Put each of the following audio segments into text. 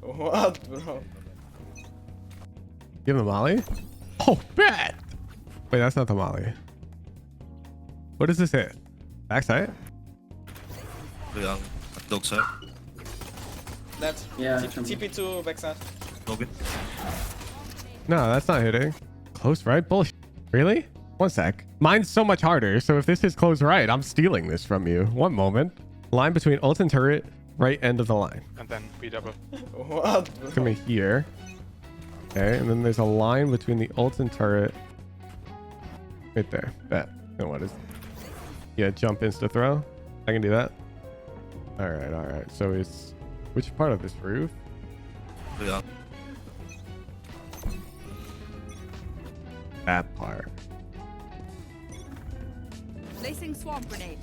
What, bro? Give him the molly. Oh, bad. Wait, that's not the molly. What does this hit? Backside? Yeah, dog side. Dead. Yeah, TP2 backside. Login. No, that's not hitting. Close right? Bullshit. Really? One sec. Mine's so much harder, so if this is close right, I'm stealing this from you. One moment. Line between ult and turret, right end of the line. And then we double. What, bro? Come in here. Okay, and then there's a line between the ult and turret. Right there. Bet. And what is... Yeah, jump insta throw. I can do that. Alright, alright. So it's... Which part of this roof? Yeah. That part. Placing swamp grenade.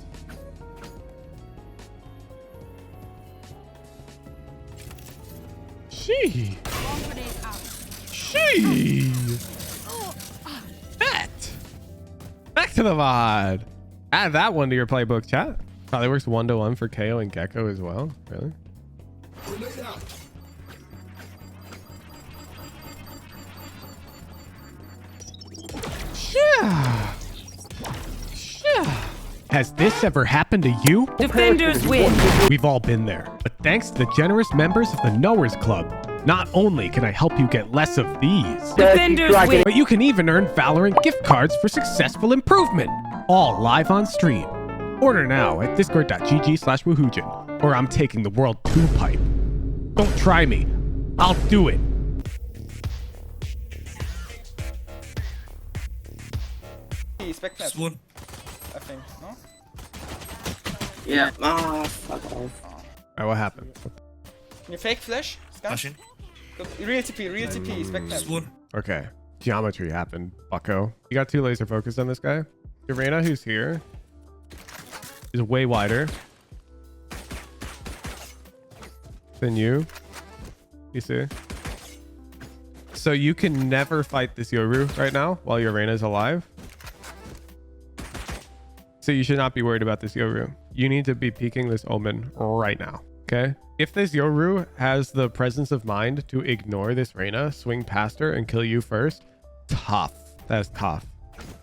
She. Swamp grenade out. She. Bet. Back to the VOD. Add that one to your playbook, chat. Probably works 1-to-1 for KO and Gecko as well. Really? Yeah. Yeah. Has this ever happened to you? Defenders win. We've all been there. But thanks to the generous members of the Knowers Club, not only can I help you get less of these, Defenders win. but you can even earn Valorant gift cards for successful improvement. All live on stream. Order now at discord.gg/woohoojin, or I'm taking the world to pipe. Don't try me. I'll do it. Spec net, Swoon. I think, no? Yeah. Ah, fuck off. Alright, what happened? Can you fake flash? Scan? Flashing. Good. Real TP, spec net. Swoon. Okay. Geometry happened, bucko. You got 2 laser focus on this guy. Irena, who's here, is way wider than you. You see? So you can never fight this Yoru right now while your Reina's alive. So you should not be worried about this Yoru. You need to be peeking this Omen right now. Okay? If this Yoru has the presence of mind to ignore this Reina, swing past her and kill you first, tough. That's tough.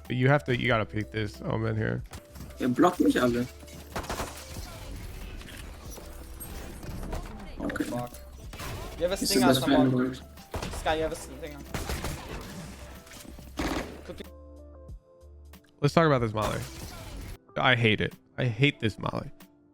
But you gotta peek this Omen here. Ihr blockt mich alle. Okay. Fuck. You have a Ist stinger, das someone. Fanbolt? Sky, you have a stinger. Could be. Let's talk about this Molly. I hate it. I hate this Molly.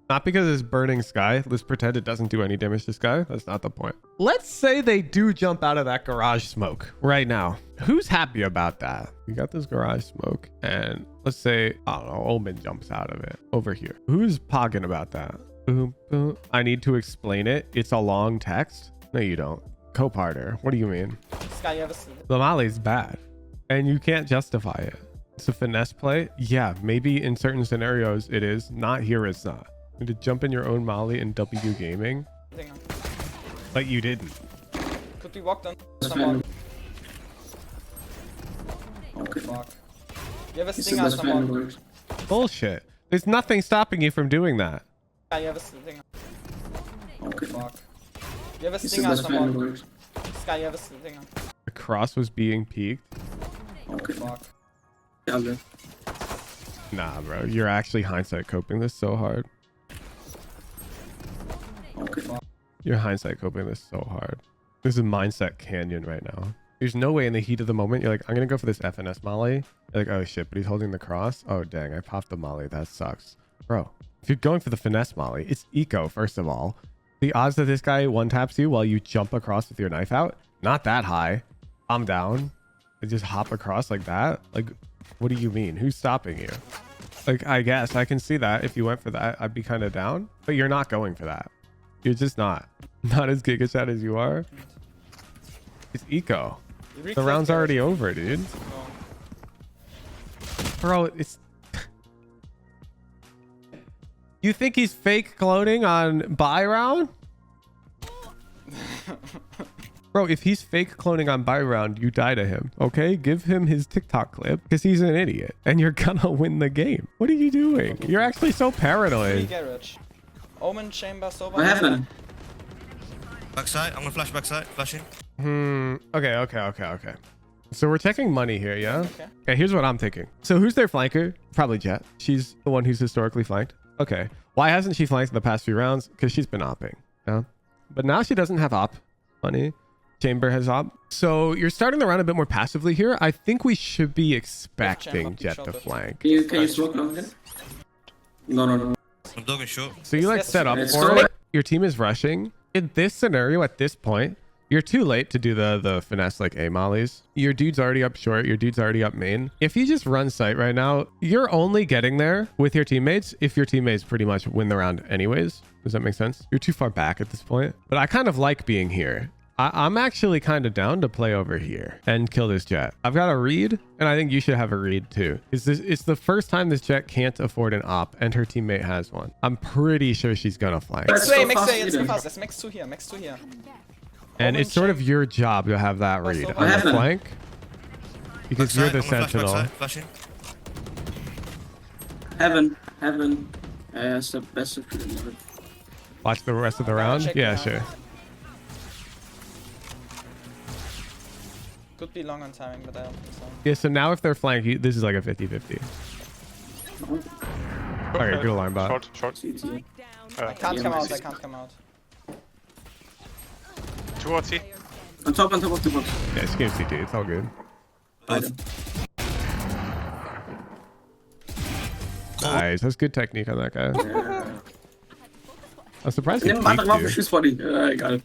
Not because it's burning Sky. Let's pretend it doesn't do any damage to Sky. That's not the point. Let's say they do jump out of that garage smoke right now. Who's happy about that? You got this garage smoke, and let's say, I don't know, Omen jumps out of it over here. Who's pogging about that? Boom, boom. I need to explain it. It's a long text. No, you don't. Coparter. What do you mean? Sky, you have a stinger. The Molly's bad, and you can't justify it. It's a finesse play. Yeah, maybe in certain scenarios it is. Not here, it's not. To jump in your own Molly in W gaming, Stinger. but you didn't. Could be walked on Das someone. Fanbolt. Okay. Fuck. You have a Ist stinger, das someone. Fanbolt? Bullshit. There's nothing stopping you from doing that. Sky, you have a stinger. Okay. Fuck. You have a Ist stinger, das someone. Fanbolt? Sky, you have a stinger. The cross was being peaked. Okay. Fuck. Alle. Nah, bro. You're actually hindsight coping this so hard. Okay. You're hindsight coping this so hard. This is mindset canyon right now. There's no way in the heat of the moment you're like, I'm gonna go for this FNS Molly. You're like, oh shit, but he's holding the cross. Oh dang, I popped the Molly. That sucks. Bro, if you're going for the finesse Molly, it's eco, first of all. The odds that this guy one taps you while you jump across with your knife out, not that high. I'm down. And just hop across like that. Like, what do you mean? Who's stopping you? Like, I guess I can see that if you went for that, I'd be kind of down, but you're not going for that. You're just not. Not as Giga Chat as you are. It's eco. The round's already over, dude. Bro, it's... You think he's fake cloning on buy round? Bro, if he's fake cloning on buy round, you die to him, okay? Give him his TikTok clip because he's an idiot and you're gonna win the game. What are you doing? You're actually so paranoid. Garage. Omen chamber, sober. What happened? Backside. I'm gonna flash backside. Flashing. Okay. So we're checking money here, yeah? Okay. Okay, here's what I'm thinking. So who's their flanker? Probably Jet. She's the one who's historically flanked. Okay. Why hasn't she flanked in the past few rounds? Because she's been opping. Yeah. But now she doesn't have op money. Chamber has op. So you're starting the round a bit more passively here. I think we should be expecting Jet to flank. Can you smoke long again? No. I'm dogging short. So you like Yes, set up yes. for it. Your team is rushing. In this scenario, at this point, you're too late to do the finesse like A mollies. Your dude's already up short. Your dude's already up main. If you just run site right now, you're only getting there with your teammates if your teammates pretty much win the round anyways. Does that make sense? You're too far back at this point. But I kind of like being here. I'm actually kind of down to play over here and kill this Jet. I've got a read, and I think you should have a read too. It's the first time this Jet can't afford an op, and her teammate has one. I'm pretty sure she's gonna flank. Let's Max go 2, Max 2, fast, jetzt Eden. fast. It's Max 2 here, Max 2 here. And it's sort of your job to have that read on the Heaven. flank. Because you're Backside. the I'm gonna flash sentinel. backside. Flashing. Heaven. That's the best of it. Watch the rest of the round. check Yeah, now. sure. Could be long on timing, but I don't think so. Yeah, so now if they're flank, this is like a 50-50. Okay, good alarm bot. Short. CT. I can't come out, I can't come out. 2 or T. On top of the box. Yeah, it's game CT. It's all good. Nice. That's good technique on that guy. I'm surprised he Nimm einen anderen peeked you. Waffenschussbody. Egal.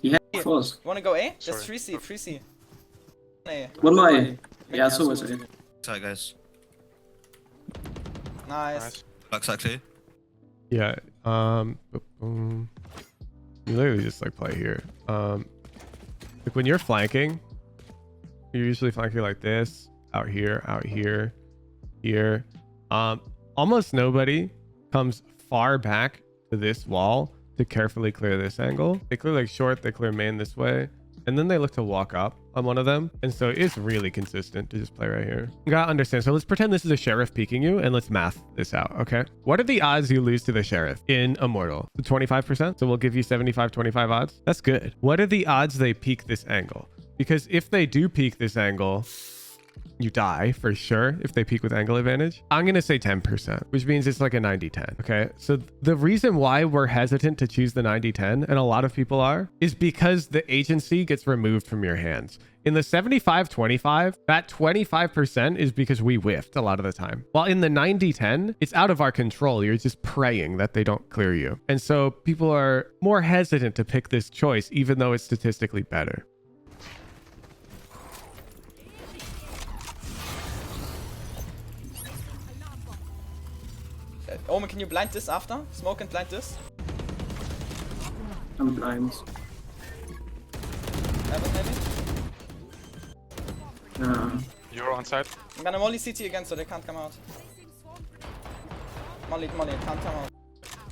He had force. Wanna go A? Sorry. Just 3C, 3C. A. One more. Yeah, so was it. Backside, guys. Nice. Nice. Backside clear. Yeah. You literally just like play here. Like when you're flanking, you're usually flanking like this, out here, here. Almost nobody comes far back to this wall to carefully clear this angle. They clear like short, they clear main this way, and then they look to walk up on one of them. And so it's really consistent to just play right here. You gotta understand. So let's pretend this is a sheriff peeking you and let's math this out, okay? What are the odds you lose to the sheriff in Immortal? So 25%. So we'll give you 75-25 odds. That's good. What are the odds they peek this angle? Because if they do peek this angle, you die for sure if they peek with angle advantage. I'm going to say 10%, which means it's like a 90-10. Okay. So the reason why we're hesitant to choose the 90-10, and a lot of people are, is because the agency gets removed from your hands. In the 75-25, that 25% is because we whiffed a lot of the time. While in the 90-10, it's out of our control. You're just praying that they don't clear you. And so people are more hesitant to pick this choice, even though it's statistically better. Omen, can you blind this after? Smoke and blind this? I'm blind. Heaven, maybe? You're on side. I'm gonna molly CT again so they can't come out. Molly, can't come out.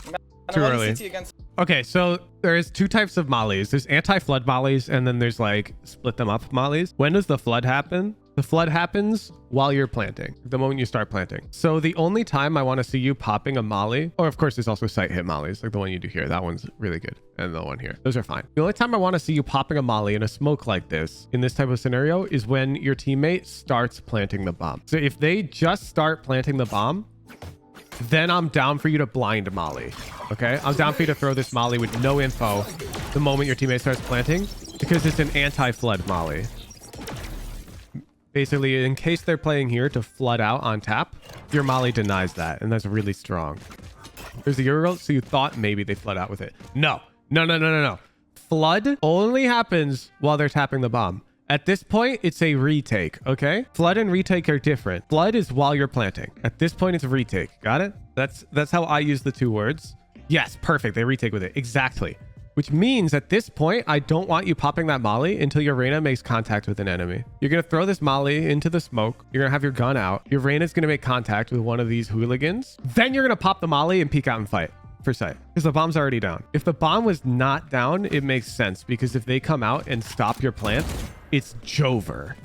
I'm gonna Too molly early. CT again. Okay, so there's two types of mollies. There's anti-flood mollies, and then there's like split them up mollies. When does the flood happen? The flood happens while you're planting, the moment you start planting. So the only time I want to see you popping a molly, or of course there's also sight hit mollies, like the one you do here. That one's really good. And the one here. Those are fine. The only time I want to see you popping a molly in a smoke like this, in this type of scenario, is when your teammate starts planting the bomb. So if they just start planting the bomb, then I'm down for you to blind molly. Okay, I'm down for you to throw this molly with no info the moment your teammate starts planting, because it's an anti-flood molly. Basically, in case they're playing here to flood out on tap, your molly denies that, and that's really strong. There's a Euro, so you thought maybe they flood out with it. No. Flood only happens while they're tapping the bomb. At this point, it's a retake, okay? Flood and retake are different. Flood is while you're planting. At this point, it's a retake. Got it? That's how I use the two words. Yes, perfect. They retake with it. Exactly. Which means at this point, I don't want you popping that molly until your Reyna makes contact with an enemy. You're going to throw this molly into the smoke. You're going to have your gun out. Your Reyna's going to make contact with one of these hooligans. Then you're going to pop the molly and peek out and fight for sight, because the bomb's already down. If the bomb was not down, it makes sense, because if they come out and stop your plant, it's Jover.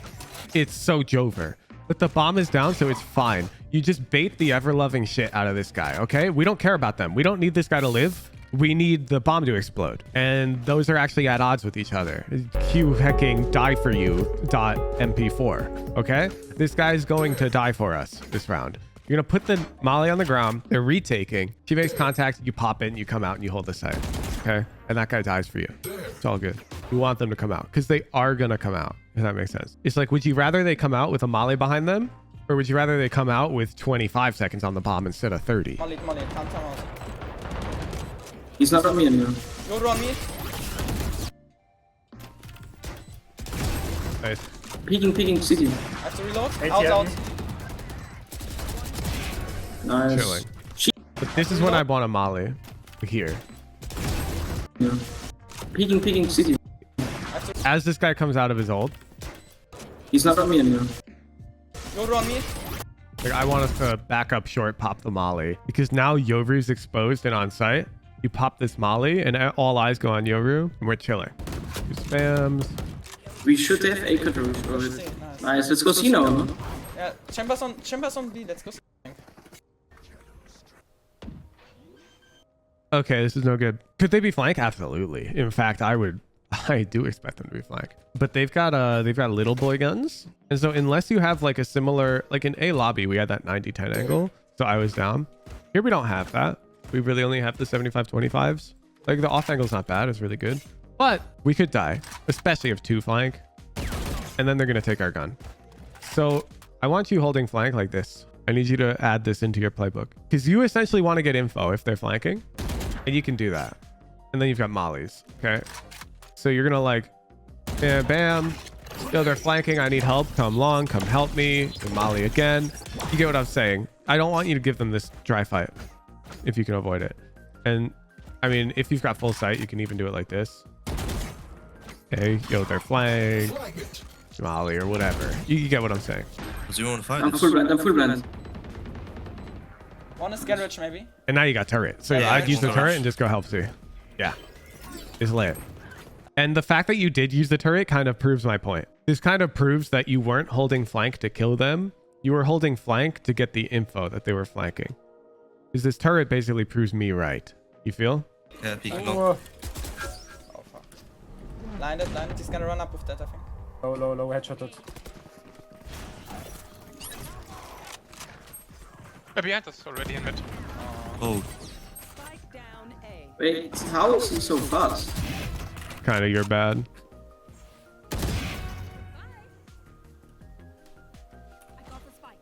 It's so Jover. But the bomb is down, so it's fine. You just bait the ever-loving shit out of this guy, okay? We don't care about them. We don't need this guy to live. we need the bomb to explode. And those are actually at odds with each other. Q hecking die for you dot MP4. Okay? This guy's going to die for us this round. You're going to put the molly on the ground. They're retaking. She makes contact. You pop in, you come out, and you hold the site. Okay? And that guy dies for you. It's all good. You want them to come out because they are going to come out. If that makes sense. It's like, would you rather they come out with a molly behind them? Or would you rather they come out with 25 seconds on the bomb instead of 30? Molly, come out. He's not on me anymore. Go on me. Nice. Peeking city. I have to reload. Out. Nice. Chilling. But this is when I want a molly. Here. Yeah. Peeking city. As this guy comes out of his ult, He's not on me anymore. Go on me. like, I want us to back up short, pop the molly. Because now Yoru's exposed and on site. You pop this molly and all eyes go on Yoru and we're chilling. He spams. We should have A control. Nice. Let's go see now. No? Yeah, Chambers on B. Let's go. Okay, this is no good. Could they be flank? Absolutely. In fact, I do expect them to be flank. But they've got little boy guns. And so unless you have like a similar, like in A lobby, we had that 90-10 angle. So I was down. Here we don't have that. We really only have the 75-25s. Like the off angle's not bad. It's really good. But we could die, especially if 2 flank. And then they're going to take our gun. So I want you holding flank like this. I need you to add this into your playbook. Because you essentially want to get info if they're flanking. And you can do that. And then you've got mollies. Okay. So you're going to like, bam, bam. Yo, they're flanking. I need help. Come long. Come help me. And molly again. You get what I'm saying. I don't want you to give them this dry fight if you can avoid it. And I mean, if you've got full sight, you can even do it like this. Okay. Yo, they're flank. Molly or whatever. You get what I'm saying. Does he want to fight? I'm full blind. One is garage maybe. And now you got turret. So Yeah, I'd use the yeah. turret and just go help C. Yeah. It's lit. And the fact that you did use the turret kind of proves my point. This kind of proves that you weren't holding flank to kill them. You were holding flank to get the info that they were flanking. Because this turret basically proves me right. You feel? Yeah, peeking long. Oh fuck. Blinded. He's gonna run up with that, I think. Low, headshotted. Behind us already in mid. Oh, Spike down A. Wait, how is he so fast? Kind of your bad. I got the spike.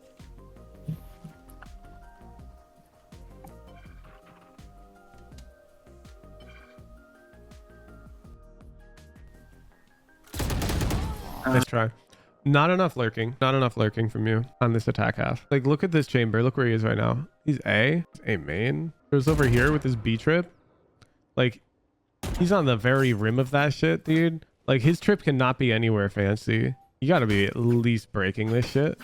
Let's try. Not enough lurking. Not enough lurking from you on this attack half. Like, look at this chamber. Look where he is right now. He's A. He's A main. There's over here with his B trip. Like, he's on the very rim of that shit, dude. Like, his trip cannot be anywhere fancy. You gotta be at least breaking this shit.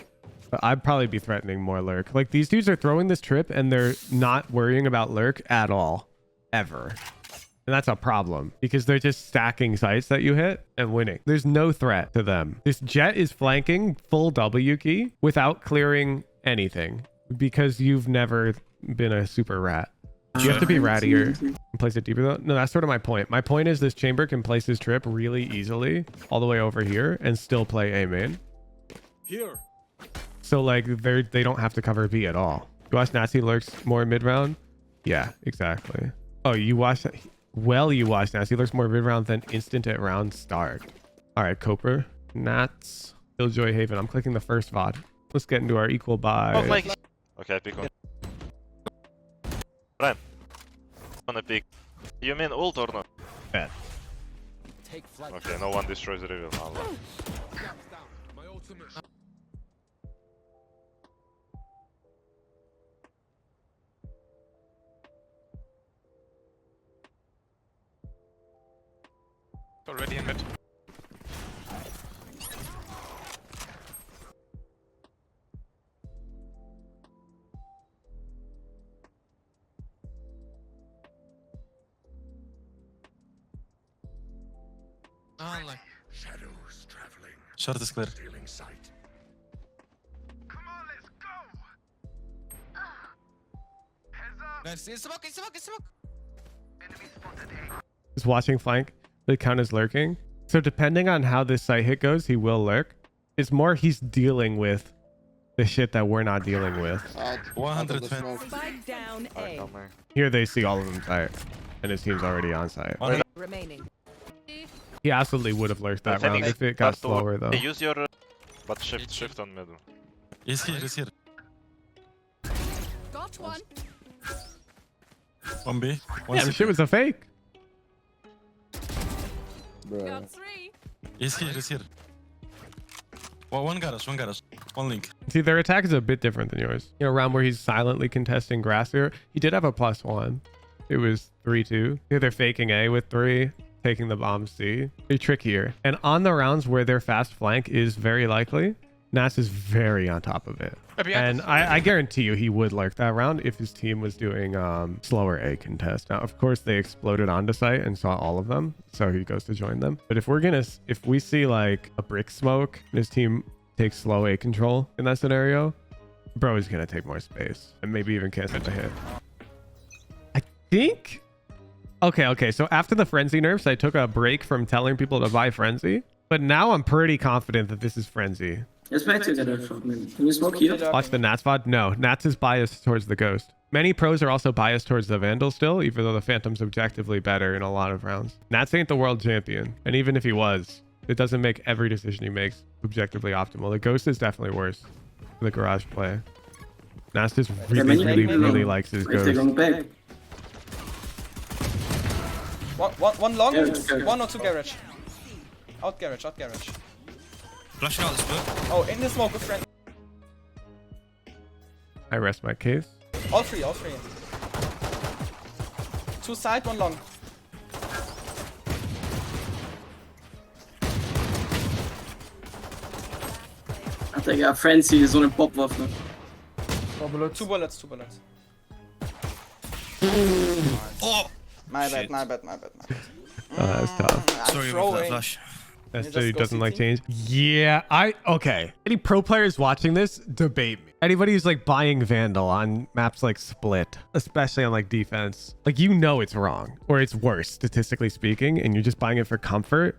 But I'd probably be threatening more lurk. Like, these dudes are throwing this trip and they're not worrying about lurk at all. Ever. And that's a problem because they're just stacking sites that you hit and winning. There's no threat to them. This jet is flanking full W key without clearing anything because you've never been a super rat. You have to be rattier and place it deeper though. No, that's sort of my point. My point is this chamber can place his trip really easily all the way over here and still play A main. Here. So like they don't have to cover B at all. You watch Nazi lurks more mid round? Yeah, exactly. Oh, you watch that? Well, you watch Nazi lurks more mid round than instant at round start. All right, Cooper, Nats, Killjoy, Haven. I'm clicking the first VOD. Let's get into our equal buy. Oh, like. Okay, pick one. Prime. Wanna pick. You mean ult or not? Bet. Okay, no one destroys the reveal. Already in mid. Shadows traveling. Short is clear. Stealing sight. Come on, let's go. Heads up. Nice. In smoke. Enemy Is watching flank they count as lurking? So depending on how this site hit goes, he will lurk. It's more he's dealing with the shit that we're not dealing with. 120. Spike down A. Here they see all of them site, and his team's already on site. Remaining. He absolutely would have lurked that I round think if it got but to- slower though. Use your but shift on middle. He's here, he's here. Got one. 1B. Yeah, the shit was a fake. Got three. He's here, he's here. Well, one garage, one link. See, their attack is a bit different than yours. You know, round where he's silently contesting grass here, he did have a +1. It was 3-2. Here they're faking A with 3, taking the bomb C. They're trickier. And on the rounds where their fast flank is very likely, Nas is very on top of it. And I guarantee you he would lurk that round if his team was doing slower A contest. Now, of course, they exploded onto site and saw all of them, so he goes to join them. But if we see like a brick smoke and his team takes slow A control in that scenario, bro is gonna take more space and maybe even cancel the hit. I think. Okay. So after the frenzy nerfs, I took a break from telling people to buy frenzy, but now I'm pretty confident that this is frenzy. Let's back together for a minute. Can we smoke here? Watch the Nats VOD. No, Nats is biased towards the Ghost. Many pros are also biased towards the Vandal still, even though the Phantom's objectively better in a lot of rounds. Nats ain't the world champion, and even if he was, it doesn't make every decision he makes objectively optimal. The Ghost is definitely worse for the garage play. Nats just really likes his If they're Ghost. going back. One long, Garage. one or two garage. Out garage. Flashing out the split. Oh, in the smoke with friend. I rest my case. All three. Two side, one long. I think our frenzy is on a pop off. Two bullets. Oh! My Shit. bad. That's tough. I'm Sorry about that throwing. flash. That's just he go doesn't like CT? change. Yeah, okay. Any pro players watching this, debate me. Anybody who's like buying Vandal on maps like Split, especially on like defense, like you know it's wrong or it's worse statistically speaking, and you're just buying it for comfort.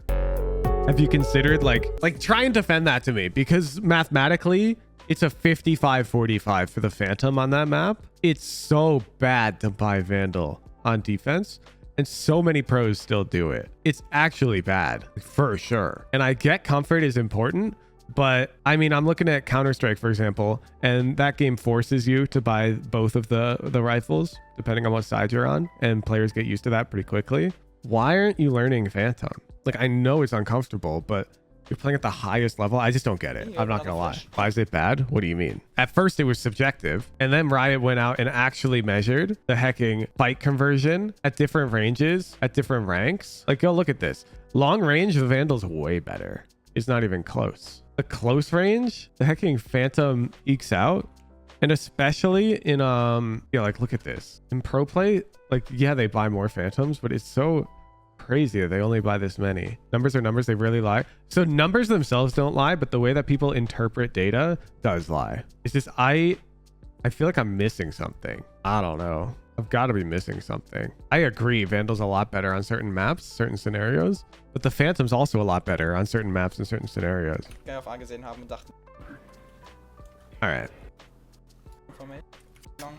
Have you considered like try and defend that to me? Because mathematically, it's a 55-45 for the Phantom on that map. It's so bad to buy Vandal on defense. And so many pros still do it. It's actually bad, for sure. And I get comfort is important, but I mean, I'm looking at Counter-Strike, for example, and that game forces you to buy both of the rifles, depending on what side you're on, and players get used to that pretty quickly. Why aren't you learning Phantom? Like, I know it's uncomfortable, but you're playing at the highest level. I just don't get it. I'm not gonna lie. Why is it bad? What do you mean? At first it was subjective, and then Riot went out and actually measured the hecking fight conversion at different ranges, at different ranks. Like, go look at this. Long range, the Vandal's way better. It's not even close. The close range, the hecking Phantom ekes out. And especially in like look at this. In pro play, like yeah, they buy more Phantoms, but it's so crazy that they only buy this many. Numbers are numbers, they really lie. So numbers themselves don't lie, but the way that people interpret data does lie. It's just I feel like I'm missing something. I don't know. I've got to be missing something. I agree, Vandal's a lot better on certain maps, certain scenarios, but the Phantom's also a lot better on certain maps and certain scenarios. Auf A gesehen haben und dachte, All right. long.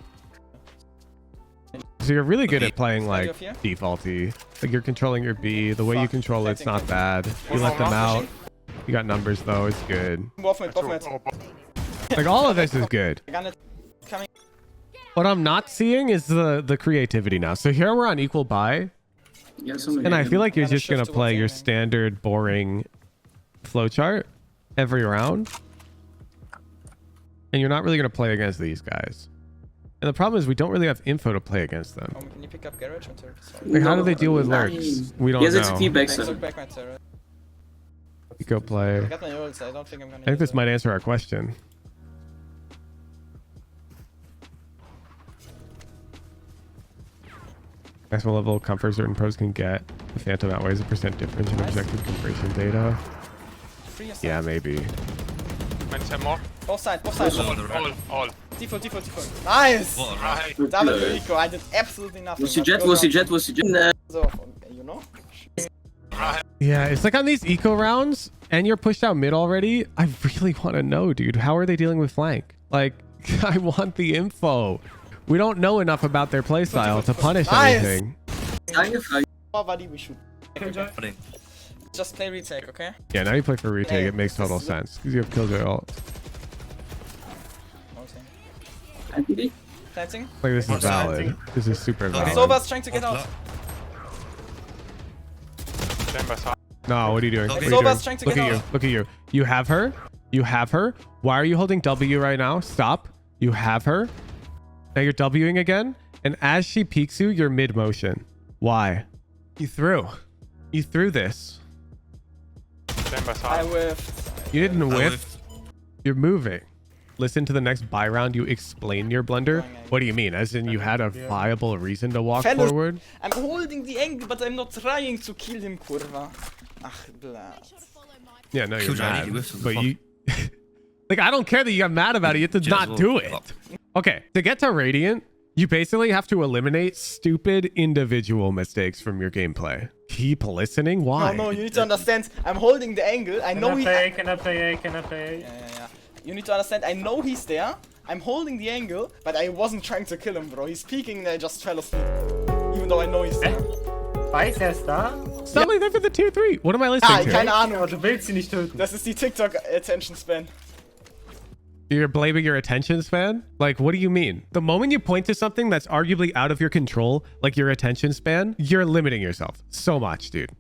So you're really good at playing like defaulty. Like you're controlling your B. The way you control it's not bad. You let them out. You got numbers though. It's good. Buff mit. Like all of this is good. Gun it. Coming. What I'm not seeing is the creativity now. So here we're on equal buy. And I feel like you're just going to play your standard boring flowchart every round. And you're not really going to play against these guys. And the problem is we don't really have info to play against them. Can you pick up garage or turret? Sorry. Like, how do they deal with lurks? We don't Yes, know. it's feedback, I sir. took back my turret. Go play. I got my ults, I don't think I'm gonna I think use this it. might answer our question. Maximum level of comfort certain pros can get. The Phantom outweighs the % difference in objective compression data. Free aside. Yeah, maybe. Mein 10 more. Both sides. All. Default. Nice! What a right. Double Rico, I did absolutely nothing. Was he jet? So, no? Yeah, it's like on these eco rounds and you're pushed out mid already. I really want to know, dude, how are they dealing with flank? Like, I want the info. We don't know enough about their playstyle to punish Nice. anything. Buddy, we should. Buddy. Just play retake, okay? Yeah, now you play for retake. It makes total sense because you have Killjoy ult. Okay. Planting. Like, this is valid. This is super valid. Sova's trying to get out. Chamber's high. No, what are you doing? What are you Sova's doing? trying to Look get at you. out. Look at you. You have her. You have her. Why are you holding W right now? Stop. You have her. Now you're Wing again. And as she peeks you, you're mid motion. Why? You threw. You threw this. Chamber's I high. whiffed. You didn't whiff. You're moving. Listen to the next buy round. You explain your blunder. What do you mean? As in you had a viable reason to walk Fellas, forward? I'm holding the angle, but I'm not trying to kill him, kurwa. Ach, blood. Yeah, no, you're Killjoy, I need mad. you whiffs, what the But fuck? you... like, I don't care that you got mad about it. You have to Cheers, not well, do it. fuck. Okay, to get to Radiant, you basically have to eliminate stupid individual mistakes from your gameplay. Keep listening? Why? No, you need to understand. I'm holding the angle. I know he. Can I play? Yeah. You need to understand. I know he's there. I'm holding the angle, but I wasn't trying to kill him, bro. He's peeking and I just fell asleep. Even though I know he's there. Weiß er es da? Stop like that for the tier 3. What am I listening Ah, to? keine Ahnung. Du willst sie nicht töten. Das ist die TikTok attention span. You're blaming your attention span? Like, what do you mean? The moment you point to something that's arguably out of your control, like your attention span, you're limiting yourself so much, dude.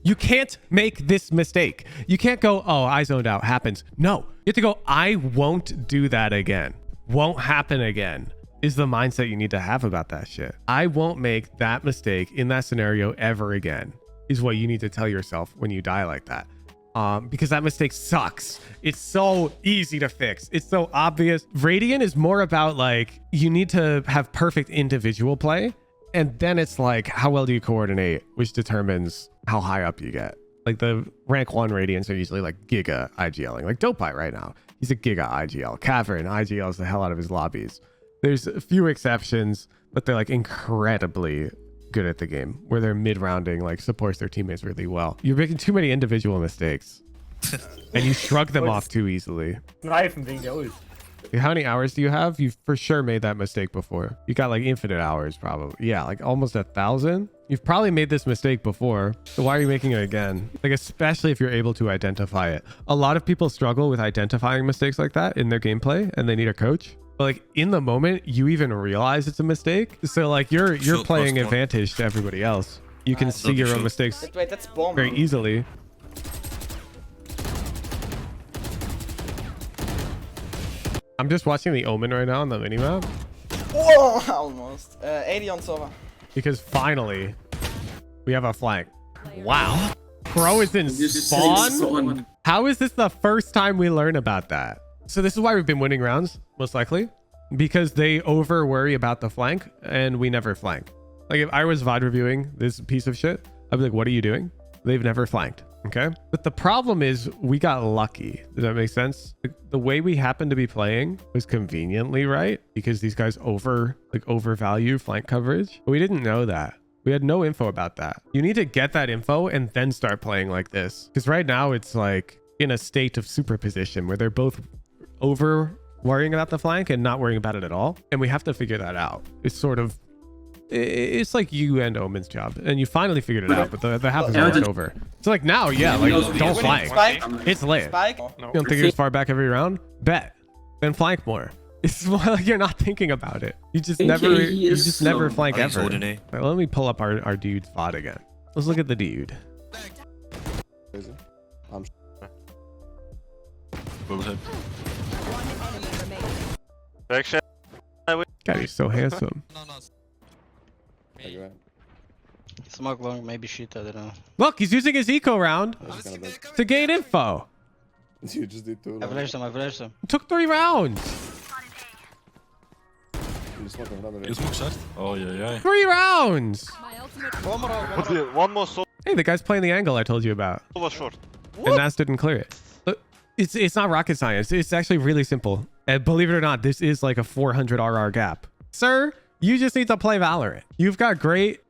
You can't make this mistake. You can't go, oh, I zoned out, happens. No, you have to go, I won't do that again. Won't happen again is the mindset you need to have about that shit. I won't make that mistake in that scenario ever again is what you need to tell yourself when you die like that. Because that mistake sucks. It's so easy to fix. It's so obvious. Radiant is more about like, you need to have perfect individual play. And then it's like, how well do you coordinate, which determines how high up you get. Like the rank 1 Radiants are usually like giga IGLing. Like Dopeye right now, he's a giga IGL. Cavern IGLs the hell out of his lobbies. There's a few exceptions, but they're like incredibly good at the game where they're mid-rounding, like supports their teammates really well. You're making too many individual mistakes and you shrug them off too easily. Reifen wegen der Ult. How many hours do you have? You've for sure made that mistake before. You got like infinite hours probably. Yeah, like almost 1,000. You've probably made this mistake before. So why are you making it again? Like, especially if you're able to identify it. A lot of people struggle with identifying mistakes like that in their gameplay and they need a coach. But like in the moment, you even realize it's a mistake. So like you're playing advantage to everybody else. You can see your own mistakes Wait, that's bomb. very easily. I'm just watching the Omen right now on the minimap Whoa, almost. 80 on Sova. because finally we have a flank. Wow. Bro is in This spawn? spawn. How is this the first time we learn about that? So this is why we've been winning rounds, most likely, because they over worry about the flank and we never flank. Like if I was VOD reviewing this piece of shit, I'd be like, what are you doing? They've never flanked. Okay. But the problem is we got lucky. Does that make sense? The way we happened to be playing was conveniently right because these guys overvalue flank coverage. But we didn't know that. We had no info about that. You need to get that info and then start playing like this. Because right now it's like in a state of superposition where they're both over worrying about the flank and not worrying about it at all. And we have to figure that out. It's like you and Omen's job. And you finally figured it out, but the half is almost over. So like now, yeah, like don't flank. Spike. It's lit. Spike. You don't think you're as far back every round? Bet. Then flank more. It's more like you're not thinking about it. You just never flank ever. Right, let me pull up our dude VOD again. Let's look at the dude. Back shot. God, he's so handsome. Smoke long, maybe shoot, I don't know. Look, he's using his eco round to gain info. I flashed him, I flashed him. It took 3 rounds. You smoke shot? Oh, yeah. 3 rounds. My ultimate. One more solo Hey, the guy's playing the angle I told you about. short. And Nas didn't clear it. Look, it's not rocket science. It's actually really simple. And believe it or not, this is like a 400 RR gap. Sir, You just need to play Valorant. You've got great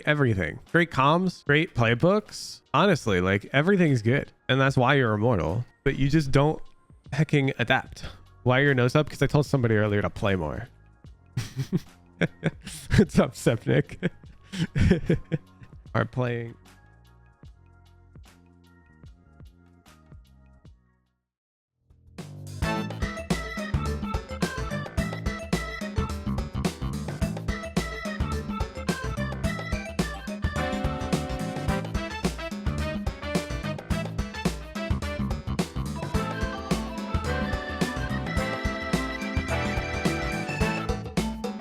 everything. Great comms, great playbooks. Honestly, like everything's good. And that's why you're immortal. But you just don't hecking adapt. Why are your nose up? Because I told somebody earlier to play more. What's up, Sepnik? Are playing